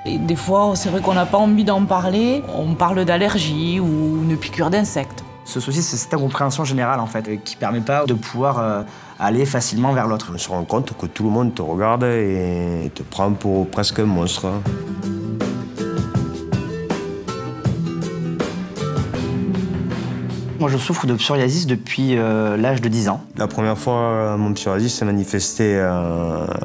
Et des fois, c'est vrai qu'on n'a pas envie d'en parler. On parle d'allergie ou une piqûre d'insecte. Ce souci, c'est cette incompréhension générale, en fait, qui ne permet pas de pouvoir aller facilement vers l'autre. On se rend compte que tout le monde te regarde et te prend pour presque un monstre. Moi, je souffre de psoriasis depuis l'âge de 10 ans. La première fois, mon psoriasis s'est manifesté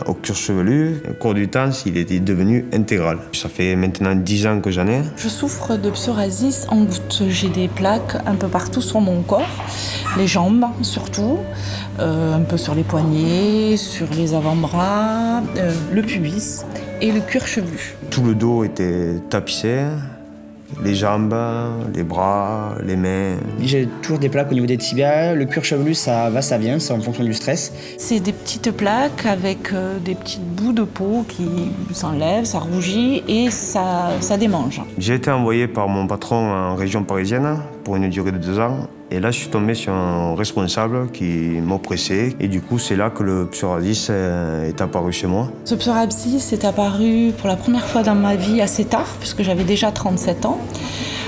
au cuir chevelu. Au cours du temps, il était devenu intégral. Ça fait maintenant 10 ans que j'en ai. Je souffre de psoriasis en gouttes. J'ai des plaques un peu partout sur mon corps, les jambes surtout, un peu sur les poignets, sur les avant-bras, le pubis et le cuir chevelu. Tout le dos était tapissé. Les jambes, les bras, les mains. J'ai toujours des plaques au niveau des tibias. Le cuir chevelu, ça va, ça vient, c'est en fonction du stress. C'est des petites plaques avec des petites bouts de peau qui s'enlèvent, ça rougit et ça démange. J'ai été envoyé par mon patron en région parisienne pour une durée de 2 ans. Et là, je suis tombé sur un responsable qui m'oppressait. Et du coup, c'est là que le psoriasis est apparu chez moi. Ce psoriasis est apparu pour la première fois dans ma vie assez tard, puisque j'avais déjà 37 ans,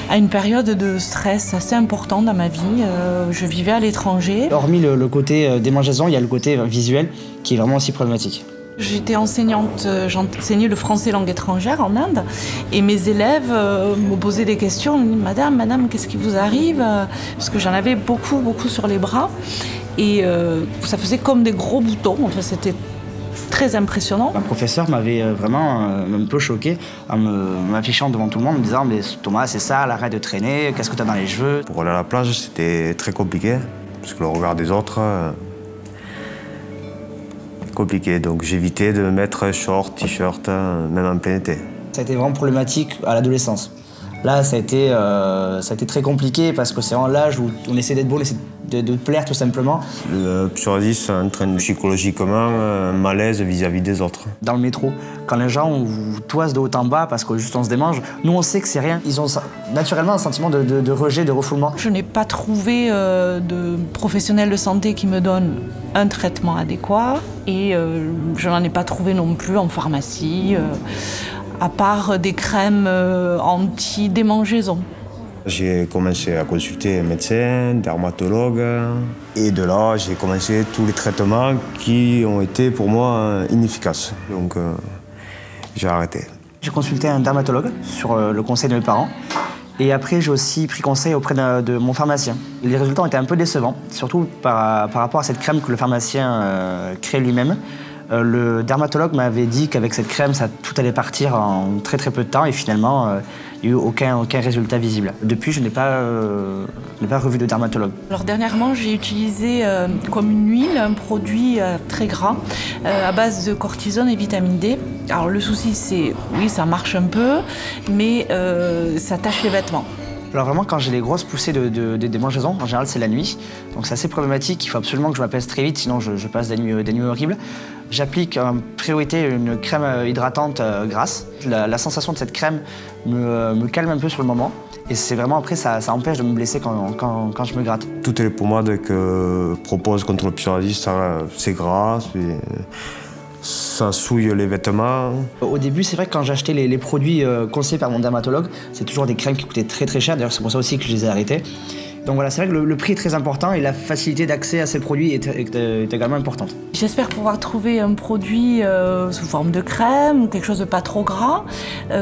à une période de stress assez important dans ma vie. Je vivais à l'étranger. Hormis le côté démangeaison, il y a le côté visuel qui est vraiment aussi problématique. J'étais enseignante, j'enseignais le français langue étrangère en Inde et mes élèves me posaient des questions. Ils me disaient, Madame, qu'est-ce qui vous arrive? Parce que j'en avais beaucoup sur les bras et ça faisait comme des gros boutons. Enfin, c'était très impressionnant. Un professeur m'avait vraiment un peu choqué en m'affichant devant tout le monde, en me disant mais Thomas, c'est ça, arrête de traîner, qu'est-ce que tu as dans les cheveux? Pour aller à la plage, c'était très compliqué parce que le regard des autres compliqué, donc j'évitais de mettre short, t-shirt, même en plein été. Ça a été vraiment problématique à l'adolescence. Là, ça a été très compliqué parce que c'est vraiment l'âge où on essaie d'être beau, on essaie de plaire tout simplement. Le psoriasis entraîne psychologiquement un malaise vis-à-vis des autres. Dans le métro, quand les gens vous toisent de haut en bas parce que juste on se démange, nous on sait que c'est rien. Ils ont naturellement un sentiment de rejet, de refoulement. Je n'ai pas trouvé de professionnel de santé qui me donne un traitement adéquat et je n'en ai pas trouvé non plus en pharmacie, à part des crèmes anti-démangeaison. J'ai commencé à consulter un médecin, dermatologue, et de là, j'ai commencé tous les traitements qui ont été pour moi inefficaces. Donc, j'ai arrêté. J'ai consulté un dermatologue sur le conseil de mes parents. Et après, j'ai aussi pris conseil auprès de mon pharmacien. Les résultats ont été un peu décevants, surtout par rapport à cette crème que le pharmacien crée lui-même. Le dermatologue m'avait dit qu'avec cette crème, tout allait partir en très peu de temps et finalement, il n'y a eu aucun résultat visible. Depuis, je n'ai pas revu de dermatologue. Alors dernièrement, j'ai utilisé comme une huile un produit très gras à base de cortisone et vitamine D. Alors le souci, c'est oui, ça marche un peu, mais ça tache les vêtements. Alors vraiment, quand j'ai les grosses poussées de démangeaison, en général c'est la nuit, donc c'est assez problématique, il faut absolument que je m'apaise très vite, sinon je passe des nuits horribles. J'applique en priorité une crème hydratante grasse. La sensation de cette crème me calme un peu sur le moment, et c'est vraiment après, ça empêche de me blesser quand je me gratte. Toutes les pommades que propose contre le psoriasis, c'est gras, ça souille les vêtements. Au début, c'est vrai que quand j'achetais les produits conseillés par mon dermatologue, c'est toujours des crèmes qui coûtaient très cher. D'ailleurs, c'est pour ça aussi que je les ai arrêtées. Donc voilà, c'est vrai que le prix est très important et la facilité d'accès à ces produits est également importante. J'espère pouvoir trouver un produit sous forme de crème ou quelque chose de pas trop gras,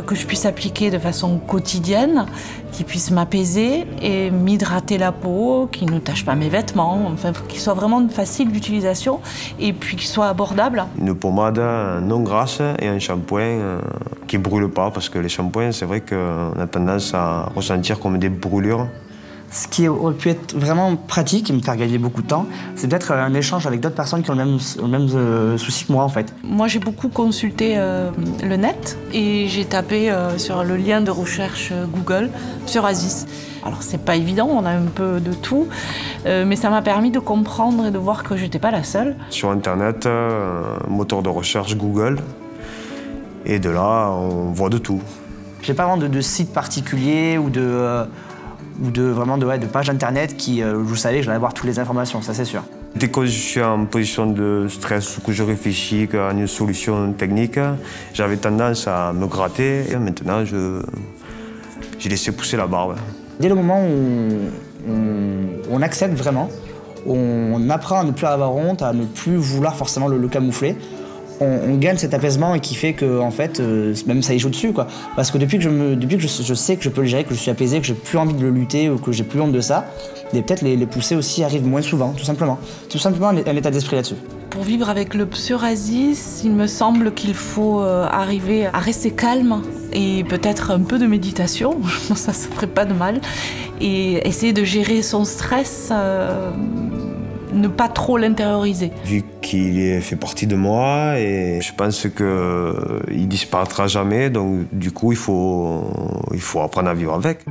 que je puisse appliquer de façon quotidienne, qui puisse m'apaiser et m'hydrater la peau, qui ne tache pas mes vêtements, enfin qu'il soit vraiment facile d'utilisation et puis qu'il soit abordable. Une pommade non grasse et un shampoing qui ne brûle pas, parce que les shampoings, c'est vrai qu'on a tendance à ressentir comme des brûlures. Ce qui aurait pu être vraiment pratique et me faire gagner beaucoup de temps, c'est peut-être un échange avec d'autres personnes qui ont le même souci que moi en fait. Moi j'ai beaucoup consulté le net et j'ai tapé sur le lien de recherche Google psoriasis. Alors c'est pas évident, on a un peu de tout, mais ça m'a permis de comprendre et de voir que j'étais pas la seule. Sur internet, moteur de recherche Google, et de là on voit de tout. J'ai pas vraiment de site particulier ou de pages internet qui, je savais que j'allais avoir toutes les informations, ça c'est sûr. Dès que je suis en position de stress ou que je réfléchis à une solution technique, j'avais tendance à me gratter. Et maintenant, j'ai laissé pousser la barbe. Dès le moment où on accepte vraiment, on apprend à ne plus avoir honte, à ne plus vouloir forcément le camoufler, on gagne cet apaisement et qui fait que en fait, même ça y joue dessus, quoi. Parce que depuis que je sais que je peux le gérer, que je suis apaisé, que j'ai plus envie de le lutter ou que j'ai plus honte de ça, et peut-être les poussées aussi arrivent moins souvent, tout simplement. Tout simplement un état d'esprit là-dessus. Pour vivre avec le psoriasis, il me semble qu'il faut arriver à rester calme et peut-être un peu de méditation, ça ferait pas de mal, et essayer de gérer son stress, ne pas trop l'intérioriser. Vu qu'il fait partie de moi et je pense qu'il disparaîtra jamais, donc du coup il faut apprendre à vivre avec.